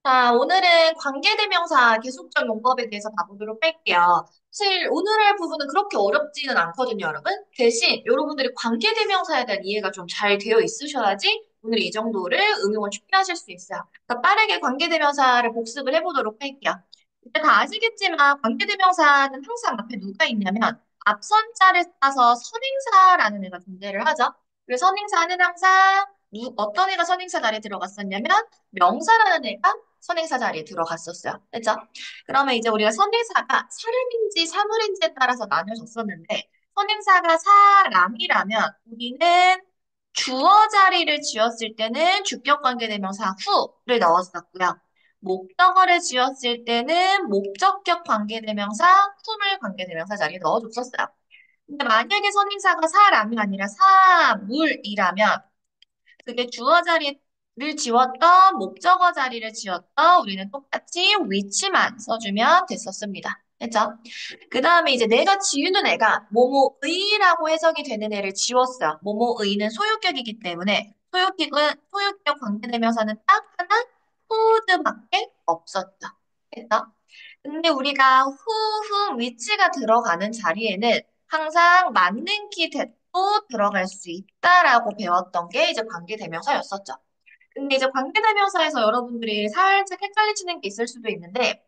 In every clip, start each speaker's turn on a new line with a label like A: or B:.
A: 자, 오늘은 관계대명사 계속적 용법에 대해서 봐보도록 할게요. 사실 오늘 할 부분은 그렇게 어렵지는 않거든요, 여러분. 대신 여러분들이 관계대명사에 대한 이해가 좀 잘 되어 있으셔야지 오늘 이 정도를 응용을 쉽게 하실 수 있어요. 그러니까 빠르게 관계대명사를 복습을 해보도록 할게요. 일단 다 아시겠지만 관계대명사는 항상 앞에 누가 있냐면 앞선 자를 따서 선행사라는 애가 존재를 하죠. 그래서 선행사는 항상 어떤 애가 선행사 자리에 들어갔었냐면 명사라는 애가 선행사 자리에 들어갔었어요. 그죠? 그러면 이제 우리가 선행사가 사람인지 사물인지에 따라서 나뉘어졌었는데, 선행사가 사람이라면 우리는 주어 자리를 지었을 때는 주격관계대명사 후를 넣었었고요. 목적어를 지었을 때는 목적격 관계대명사 후를 관계대명사 자리에 넣어줬었어요. 근데 만약에 선행사가 사람이 아니라 사물이라면 그게 주어 자리를 지웠던 목적어 자리를 지웠던 우리는 똑같이 위치만 써주면 됐었습니다. 됐죠? 그 다음에 이제 내가 지우는 애가 뭐뭐의라고 해석이 되는 애를 지웠어요. 뭐뭐의는 소유격이기 때문에 소유격 관계대명사는 딱 하나 who'd밖에 없었죠. 됐죠? 근데 우리가 who, 위치가 들어가는 자리에는 항상 맞는 키 대도 들어갈 수 있다라고 배웠던 게 이제 관계대명사였었죠. 근데 이제 관계대명사에서 여러분들이 살짝 헷갈리시는 게 있을 수도 있는데,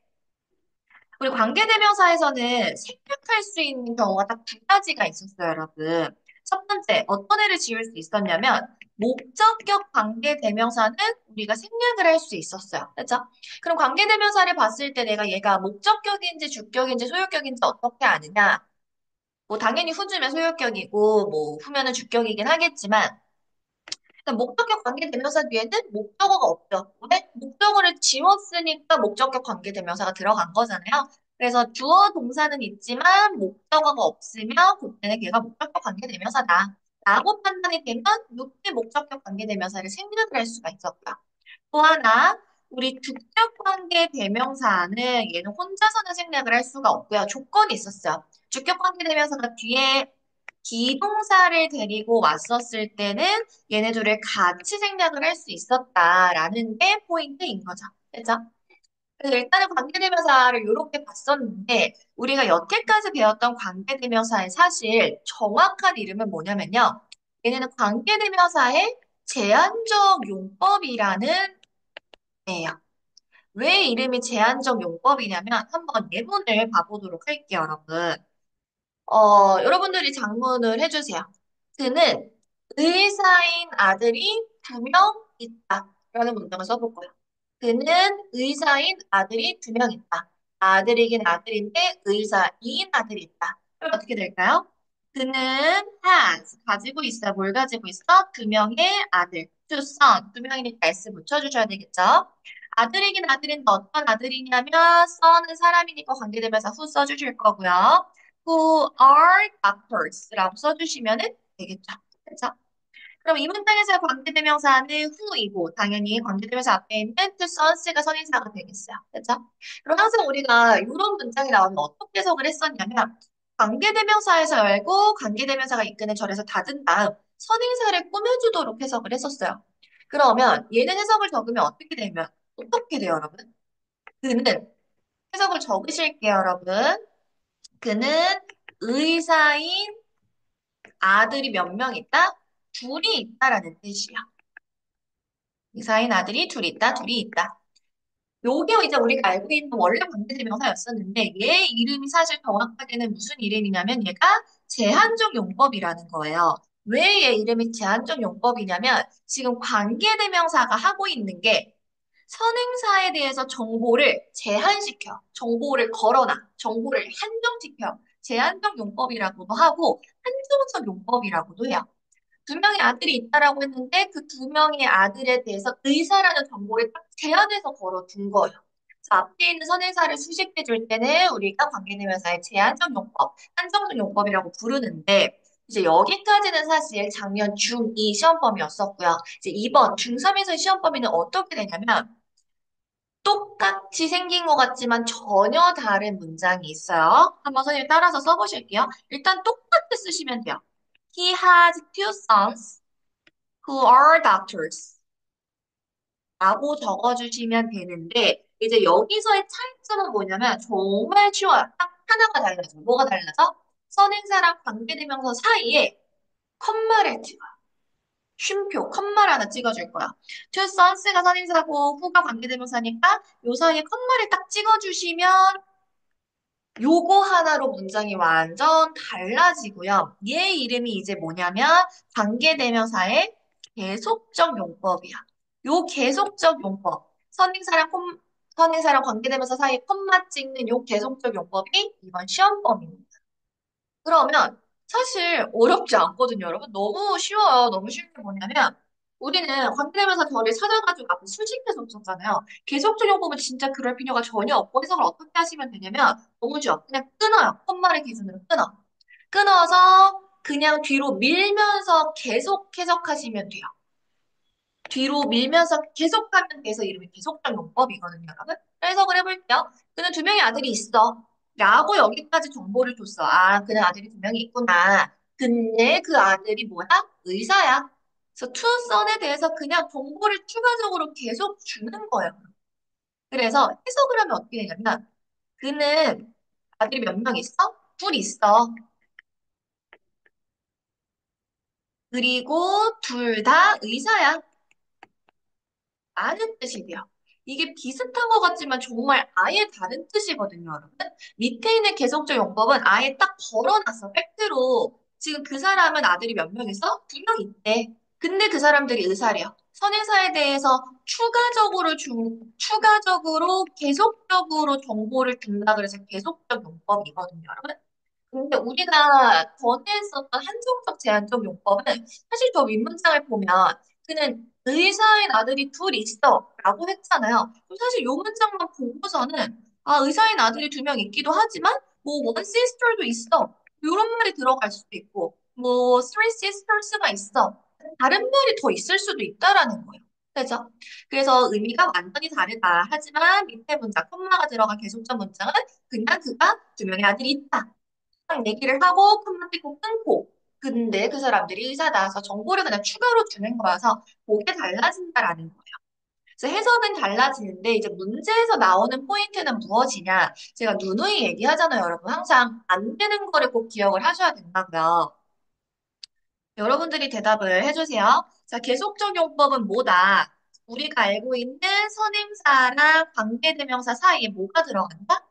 A: 우리 관계대명사에서는 생략할 수 있는 경우가 딱 두 가지가 있었어요, 여러분. 첫 번째, 어떤 애를 지울 수 있었냐면, 목적격 관계대명사는 우리가 생략을 할 수 있었어요. 그렇죠? 그럼 관계대명사를 봤을 때 내가 얘가 목적격인지 주격인지 소유격인지 어떻게 아느냐? 뭐 당연히 후주면 소유격이고 뭐 후면은 주격이긴 하겠지만 일단 목적격 관계대명사 뒤에는 목적어가 없죠. 왜? 목적어를 지웠으니까 목적격 관계대명사가 들어간 거잖아요. 그래서 주어 동사는 있지만 목적어가 없으면 그때는 걔가 목적격 관계대명사다. 라고 판단이 되면 이때 목적격 관계대명사를 생략을 할 수가 있었고요. 또 하나, 우리 주격관계 대명사는 얘는 혼자서는 생략을 할 수가 없고요. 조건이 있었어요. 주격관계 대명사가 뒤에 기동사를 데리고 왔었을 때는 얘네 둘을 같이 생략을 할 수 있었다라는 게 포인트인 거죠. 그죠? 그래서 일단은 관계대명사를 이렇게 봤었는데 우리가 여태까지 배웠던 관계대명사의 사실 정확한 이름은 뭐냐면요. 얘네는 관계대명사의 제한적 용법이라는 애예요. 왜 이름이 제한적 용법이냐면 한번 예문을 봐보도록 할게요, 여러분. 여러분들이 작문을 해주세요. 그는 의사인 아들이 두 명 있다. 라는 문장을 써볼 거예요. 그는 의사인 아들이 두 명 있다. 아들이긴 아들인데 의사인 아들이 있다. 그럼 어떻게 될까요? 그는 has, 가지고 있어. 뭘 가지고 있어? 두 명의 아들. two son, 두 명이니까 s 붙여주셔야 되겠죠? 아들이긴 아들인데 어떤 아들이냐면 son은 사람이니까 관계되면서 who 써주실 거고요. who are doctors라고 써주시면 되겠죠. 그렇죠? 그럼 이 문장에서의 관계대명사는 who이고 당연히 관계대명사 앞에 있는 to sons가 선행사가 되겠어요. 그렇죠? 그럼 항상 우리가 이런 문장이 나오면 어떻게 해석을 했었냐면 관계대명사에서 열고 관계대명사가 이끄는 절에서 닫은 다음 선행사를 꾸며주도록 해석을 했었어요. 그러면 얘는 해석을 적으면 어떻게 돼요, 여러분? 그는 해석을 적으실게요, 여러분. 그는 의사인 아들이 몇 명 있다? 둘이 있다라는 뜻이야. 의사인 아들이 둘 있다, 둘이 있다. 요게 이제 우리가 알고 있는 원래 관계대명사였었는데 얘 이름이 사실 정확하게는 무슨 이름이냐면 얘가 제한적 용법이라는 거예요. 왜 얘 이름이 제한적 용법이냐면 지금 관계대명사가 하고 있는 게 선행사에 대해서 정보를 제한시켜, 정보를 걸어놔, 정보를 한정시켜, 제한적 용법이라고도 하고 한정적 용법이라고도 해요. 두 명의 아들이 있다라고 했는데 그 두 명의 아들에 대해서 의사라는 정보를 딱 제한해서 걸어둔 거예요. 자, 앞에 있는 선행사를 수식해 줄 때는 우리가 관계대명사의 제한적 용법, 한정적 용법이라고 부르는데 이제 여기까지는 사실 작년 중2 시험 범위였었고요. 이제 이번 중3에서 시험 범위는 어떻게 되냐면 똑같이 생긴 것 같지만 전혀 다른 문장이 있어요. 한번 선생님 따라서 써보실게요. 일단 똑같이 쓰시면 돼요. He has two sons who are doctors. 라고 적어주시면 되는데, 이제 여기서의 차이점은 뭐냐면 정말 쉬워요. 딱 하나가 달라져. 뭐가 달라져? 선행사랑 관계대명사 사이에 컴마를 찍어요. 쉼표, 컴마를 하나 찍어줄 거야. to son스가 선행사고 후가 관계대명사니까 요 사이에 컴마를 딱 찍어주시면 요거 하나로 문장이 완전 달라지고요. 얘 이름이 이제 뭐냐면 관계대명사의 계속적 용법이야. 요 계속적 용법, 선행사랑 관계대명사 사이에 콤마 찍는 요 계속적 용법이 이번 시험 범위입니다. 그러면 사실 어렵지 않거든요, 여러분. 너무 쉬워요. 너무 쉬운 게 뭐냐면 우리는 관계대명사 덜을 찾아가지고 앞에 수식해서 썼잖아요. 계속적 용법은 진짜 그럴 필요가 전혀 없고 해석을 어떻게 하시면 되냐면 너무 쉬워. 그냥 끊어요. 콤마를 기준으로 끊어. 끊어서 그냥 뒤로 밀면서 계속 해석하시면 돼요. 뒤로 밀면서 계속하면 돼서 이름이 계속적 용법이거든요, 여러분. 해석을 해볼게요. 그는 두 명의 아들이 있어. 라고 여기까지 정보를 줬어. 아, 그는 아들이 두 명이 있구나. 근데 그 아들이 뭐야? 의사야. 그래서 투 son에 대해서 그냥 정보를 추가적으로 계속 주는 거예요. 그래서 해석을 하면 어떻게 되냐면, 그는 아들이 몇 명 있어? 둘 있어. 그리고 둘 다 의사야. 라는 뜻이고요. 이게 비슷한 것 같지만 정말 아예 다른 뜻이거든요, 여러분. 밑에 있는 계속적 용법은 아예 딱 걸어놨어, 팩트로. 지금 그 사람은 아들이 몇 명 있어? 두 명 있대. 근데 그 사람들이 의사래요. 선행사에 대해서 추가적으로 계속적으로 정보를 준다 그래서 계속적 용법이거든요, 여러분. 근데 우리가 전에 했었던 한정적 제한적 용법은 사실 저 윗문장을 보면 그는 의사인 아들이 둘 있어 라고 했잖아요. 그럼 사실 요 문장만 보고서는 아 의사인 아들이 두 명 있기도 하지만 뭐 one sister도 있어 이런 말이 들어갈 수도 있고 뭐 three sisters가 있어 다른 말이 더 있을 수도 있다라는 거예요. 그죠? 그래서 의미가 완전히 다르다. 하지만 밑에 문장, 콤마가 들어간 계속적 문장은 그냥 그가 두 명의 아들이 있다. 딱 얘기를 하고 컴마 찍고 끊고 근데 그 사람들이 의사다 해서 정보를 그냥 추가로 주는 거여서 그게 달라진다라는 거예요. 그래서 해석은 달라지는데 이제 문제에서 나오는 포인트는 무엇이냐? 제가 누누이 얘기하잖아요, 여러분. 항상 안 되는 거를 꼭 기억을 하셔야 된다고요. 여러분들이 대답을 해주세요. 자, 계속적 용법은 뭐다? 우리가 알고 있는 선행사랑 관계대명사 사이에 뭐가 들어간다?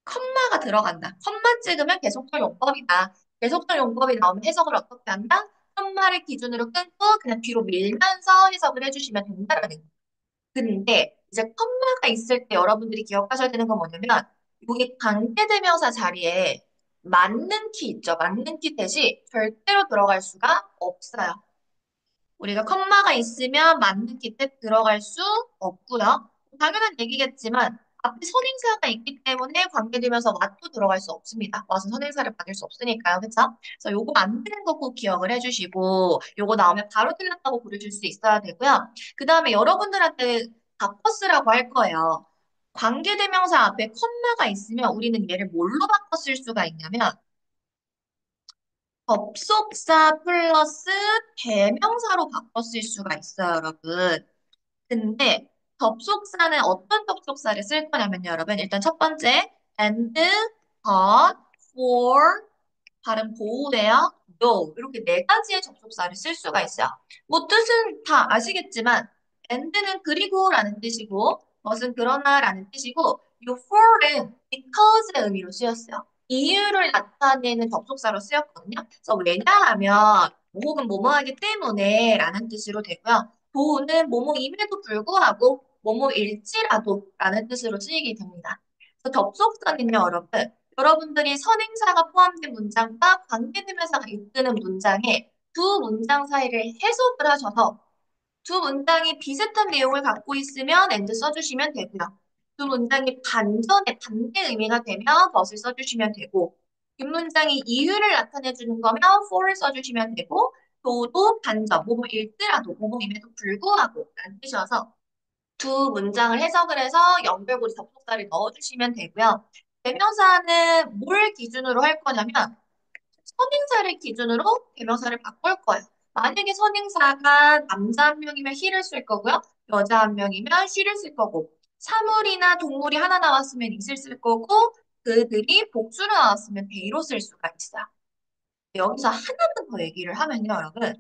A: 컴마가 들어간다. 컴마 찍으면 계속적 용법이다. 계속적 용법이 나오면 해석을 어떻게 한다? 컴마를 기준으로 끊고 그냥 뒤로 밀면서 해석을 해주시면 된다라는 거예요. 근데 이제 컴마가 있을 때 여러분들이 기억하셔야 되는 건 뭐냐면 여기 관계대명사 자리에 맞는 키 있죠. 맞는 키 대시 절대로 들어갈 수가 없어요. 우리가 컴마가 있으면 맞는 기태 들어갈 수 없고요. 당연한 얘기겠지만 앞에 선행사가 있기 때문에 관계되면서 왓도 들어갈 수 없습니다. 왓은 선행사를 받을 수 없으니까요. 그쵸? 그래서 요거 안 되는 거 꼭 기억을 해주시고 요거 나오면 바로 틀렸다고 부르실 수 있어야 되고요. 그 다음에 여러분들한테 바꿔쓰라고 할 거예요. 관계대명사 앞에 컴마가 있으면 우리는 얘를 뭘로 바꿔 쓸 수가 있냐면 접속사 플러스 대명사로 바꿔 쓸 수가 있어요, 여러분. 근데 접속사는 어떤 접속사를 쓸 거냐면요, 여러분. 일단 첫 번째, and, but, for, 발음 보호대요, no. 이렇게 네 가지의 접속사를 쓸 수가 있어요. 뭐 뜻은 다 아시겠지만, and는 그리고라는 뜻이고, 무엇은 그러나라는 뜻이고, 요 for는 because의 의미로 쓰였어요. 이유를 나타내는 접속사로 쓰였거든요. 그래서 왜냐하면, 혹은 뭐뭐하기 때문에 라는 뜻으로 되고요. 도는 뭐뭐임에도 불구하고, 뭐뭐일지라도 라는 뜻으로 쓰이게 됩니다. 그래서 접속사는요, 여러분들이 선행사가 포함된 문장과 관계대명사가 이끄는 문장에 두 문장 사이를 해석을 하셔서 두 문장이 비슷한 내용을 갖고 있으면 and 써주시면 되고요. 두 문장이 반전의 반대 의미가 되면 but을 써주시면 되고 뒷문장이 이유를 나타내주는 거면 for를 써주시면 되고 또도 반전, 뭐뭐일지라도, 뭐뭐임에도 불구하고 라는 뜻이어서 두 문장을 해석을 해서 연결고리 접속사를 넣어주시면 되고요. 대명사는 뭘 기준으로 할 거냐면 선행사를 기준으로 대명사를 바꿀 거예요. 만약에 선행사가 남자 한 명이면 he를 쓸 거고요. 여자 한 명이면 she를 쓸 거고, 사물이나 동물이 하나 나왔으면 is를 쓸 거고, 그들이 복수로 나왔으면 they로 쓸 수가 있어요. 여기서 하나만 더 얘기를 하면요, 여러분.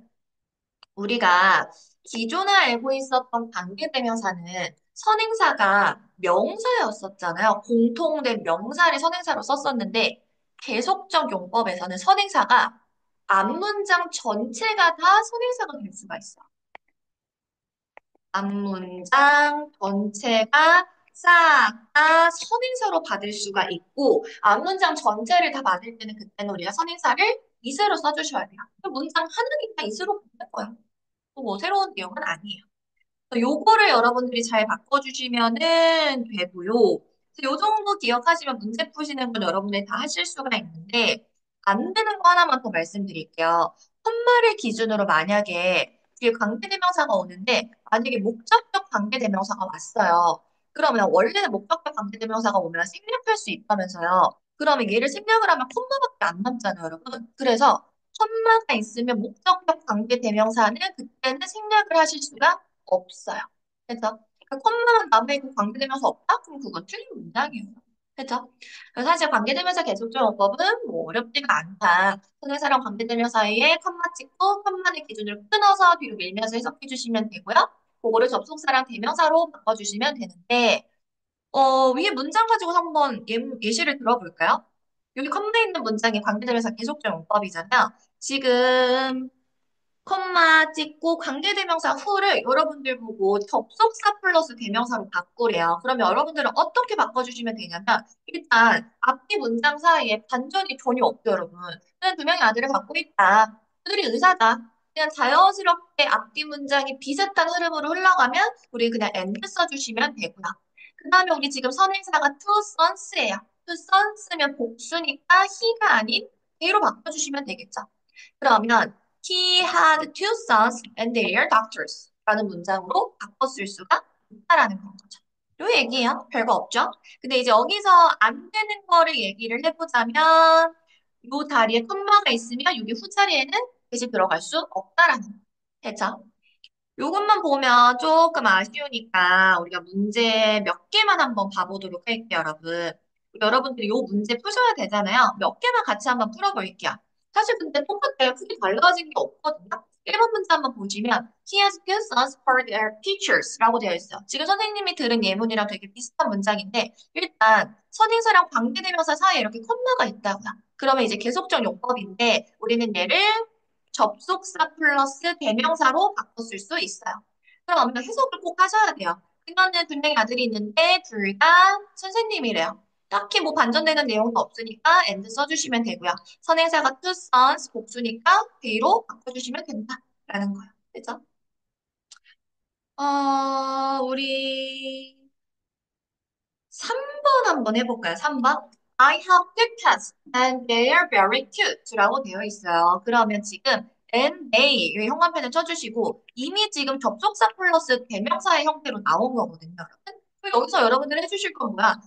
A: 우리가 기존에 알고 있었던 관계대명사는 선행사가 명사였었잖아요. 공통된 명사를 선행사로 썼었는데 계속적 용법에서는 선행사가 앞문장 전체가 다 선행사가 될 수가 있어. 앞문장 전체가 싹 다 선행사로 받을 수가 있고 앞문장 전체를 다 받을 때는 그때는 우리가 선행사를 이세로 써주셔야 돼요. 문장 하나니까 이세로 받는 거예요. 뭐 새로운 내용은 아니에요. 요거를 여러분들이 잘 바꿔주시면은 되고요. 그래서 요 정도 기억하시면 문제 푸시는 건 여러분들이 다 하실 수가 있는데 안 되는 거 하나만 더 말씀드릴게요. 헛말을 기준으로 만약에 뒤에 관계대명사가 오는데 만약에 목적격 관계대명사가 왔어요. 그러면 원래는 목적격 관계대명사가 오면 생략할 수 있다면서요. 그러면 얘를 생략을 하면 콤마밖에 안 남잖아요, 여러분. 그래서 콤마가 있으면 목적격 관계대명사는 그때는 생략을 하실 수가 없어요. 그죠? 그러니까 콤마만 남아있고 관계대명사 없다? 그럼 그건 틀린 문장이에요. 그죠? 그래서 사실 관계대명사 계속적 용법은 뭐 어렵지가 않다. 선행사랑 관계대명사 사이에 콤마 찍고 콤마의 기준으로 끊어서 뒤로 밀면서 해석해 주시면 되고요. 그거를 접속사랑 대명사로 바꿔주시면 되는데 위에 문장 가지고 한번 예시를 들어볼까요? 여기 컴마 있는 문장이 관계대명사 계속적 용법이잖아요. 지금 콤마 찍고 관계대명사 후를 여러분들 보고 접속사 플러스 대명사로 바꾸래요. 그러면 여러분들은 어떻게 바꿔주시면 되냐면 일단 앞뒤 문장 사이에 반전이 전혀 없죠, 여러분. 그냥 두 명의 아들을 갖고 있다. 그들이 의사다. 그냥 자연스럽게 앞뒤 문장이 비슷한 흐름으로 흘러가면 우리 그냥 and 써주시면 되고요. 그 다음에 우리 지금 선행사가 two sons예요. two sons면 복수니까 he가 아닌 they로 바꿔주시면 되겠죠. 그러면 He had two sons and they are doctors 라는 문장으로 바꿔 쓸 수가 있다라는 그런 거죠. 요 얘기예요. 별거 없죠? 근데 이제 여기서 안 되는 거를 얘기를 해보자면 요 다리에 콤마가 있으면 여기 후자리에는 대신 들어갈 수 없다라는 거. 됐죠? 요것만 보면 조금 아쉬우니까 우리가 문제 몇 개만 한번 봐보도록 할게요, 여러분. 여러분들이 요 문제 푸셔야 되잖아요. 몇 개만 같이 한번 풀어볼게요. 사실 근데 똑같아요. 크게 달라진 게 없거든요. 1번 문제 한번 보시면 He has good sons for their teachers 라고 되어 있어요. 지금 선생님이 들은 예문이랑 되게 비슷한 문장인데 일단 선행사랑 관계대명사 사이에 이렇게 콤마가 있다고요. 그러면 이제 계속적 용법인데 우리는 얘를 접속사 플러스 대명사로 바꿨을 수 있어요. 그럼 해석을 꼭 하셔야 돼요. 그러면은 두 명의 아들이 있는데 둘 다 선생님이래요. 딱히 뭐 반전되는 내용도 없으니까 and 써주시면 되고요. 선행사가 two sons 복수니까 they로 바꿔주시면 된다라는 거예요. 그죠? 우리 3번 한번 해볼까요? 3번. I have two cats and they are very cute 라고 되어 있어요. 그러면 지금 and they 이 형광펜을 쳐주시고 이미 지금 접속사 플러스 대명사의 형태로 나온 거거든요, 여러분. 그럼 여기서 여러분들 해주실 건 뭐야?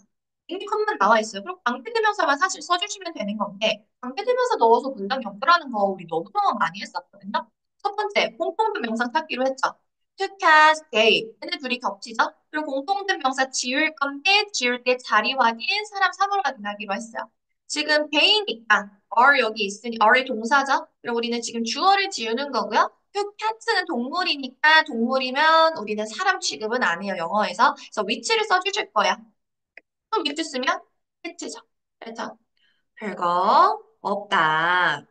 A: 이미 컷만 나와 있어요. 그럼 관계대명사만 사실 써주시면 되는 건데 관계대명사 넣어서 문장 연결하는 거 우리 너무너무 많이 했었거든요. 첫 번째, 공통된 명사 찾기로 했죠. To cast, they. 얘네 둘이 겹치죠? 그리고 공통된 명사 지을 건데 지을 때 자리 확인, 사람 사물 확인하기로 했어요. 지금 they니까 are 여기 있으니 are이 동사죠? 그리고 우리는 지금 주어를 지우는 거고요. to cat는 동물이니까 동물이면 우리는 사람 취급은 안 해요, 영어에서. 그래서 위치를 써주실 거야. 그럼 위치 쓰면 cat죠. 그래서 별거 없다.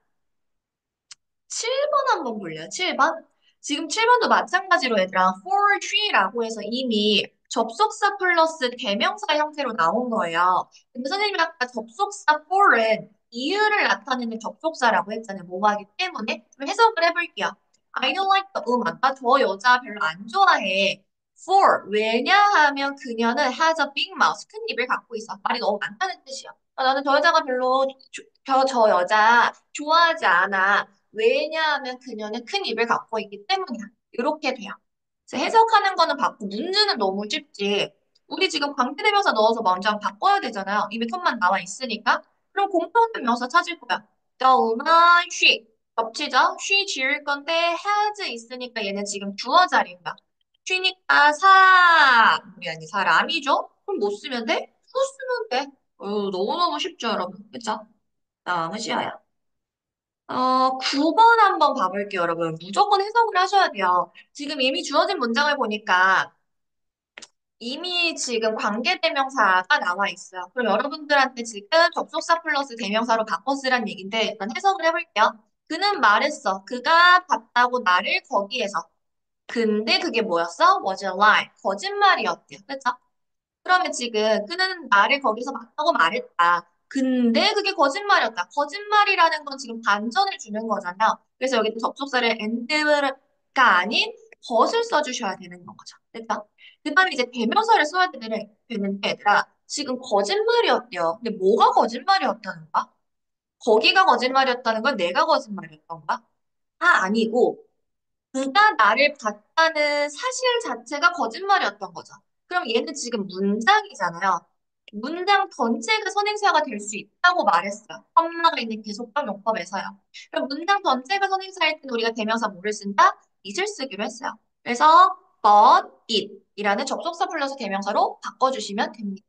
A: 7번 한번 볼래요? 7번? 지금 7번도 마찬가지로 얘들아 for tree라고 해서 이미 접속사 플러스 대명사 형태로 나온 거예요. 근데 선생님이 아까 접속사 for은 이유를 나타내는 접속사라고 했잖아요. 뭐하기 때문에. 그럼 해석을 해볼게요. I don't like the woman. 나 저 여자 별로 안 좋아해. For 왜냐하면 그녀는 has a big mouth. 큰 입을 갖고 있어. 말이 너무 많다는 뜻이야. 나는 저 여자가 별로 저 여자 좋아하지 않아. 왜냐하면 그녀는 큰 입을 갖고 있기 때문이야. 이렇게 돼요. 그래서 해석하는 거는 받고 문제는 너무 쉽지. 우리 지금 관계대명사 넣어서 먼저 바꿔야 되잖아요. 이미 컷만 나와 있으니까. 그럼 공통된 명사 찾을 거야. The woman, she. 겹치죠? she 지을 건데 has 있으니까 얘는 지금 주어 자리인 거야. 쉬니까 우리 아니 사람이죠? 그럼 못 쓰면 돼? 못 쓰면 돼. 너무너무 쉽죠, 여러분. 그쵸? 다음은 시아야. 9번 한번 봐볼게요, 여러분. 무조건 해석을 하셔야 돼요. 지금 이미 주어진 문장을 보니까 이미 지금 관계대명사가 나와 있어요. 그럼 여러분들한테 지금 접속사 플러스 대명사로 바꿔 쓰란 얘기인데 일단 해석을 해볼게요. 그는 말했어. 그가 봤다고 나를 거기에서. 근데 그게 뭐였어? Was a lie. 거짓말이었대요. 그쵸? 그러면 지금 그는 나를 거기서 봤다고 말했다. 근데 그게 거짓말이었다. 거짓말이라는 건 지금 반전을 주는 거잖아요. 그래서 여기 접속사를 and가 아닌 but을 써주셔야 되는 거죠. 됐다? 그 다음에 이제 대명사를 써야 되는데 얘들아 지금 거짓말이었대요. 근데 뭐가 거짓말이었다는 거야? 거기가 거짓말이었다는 건 내가 거짓말이었던 거야? 아니고 그가 나를 봤다는 사실 자체가 거짓말이었던 거죠. 그럼 얘는 지금 문장이잖아요. 문장 전체가 선행사가 될 수 있다고 말했어요. 컴마가 있는 계속적 용법에서요. 그럼 문장 전체가 선행사일 때는 우리가 대명사 뭐를 쓴다? it을 쓰기로 했어요. 그래서 but it 이라는 접속사 플러스 대명사로 바꿔주시면 됩니다.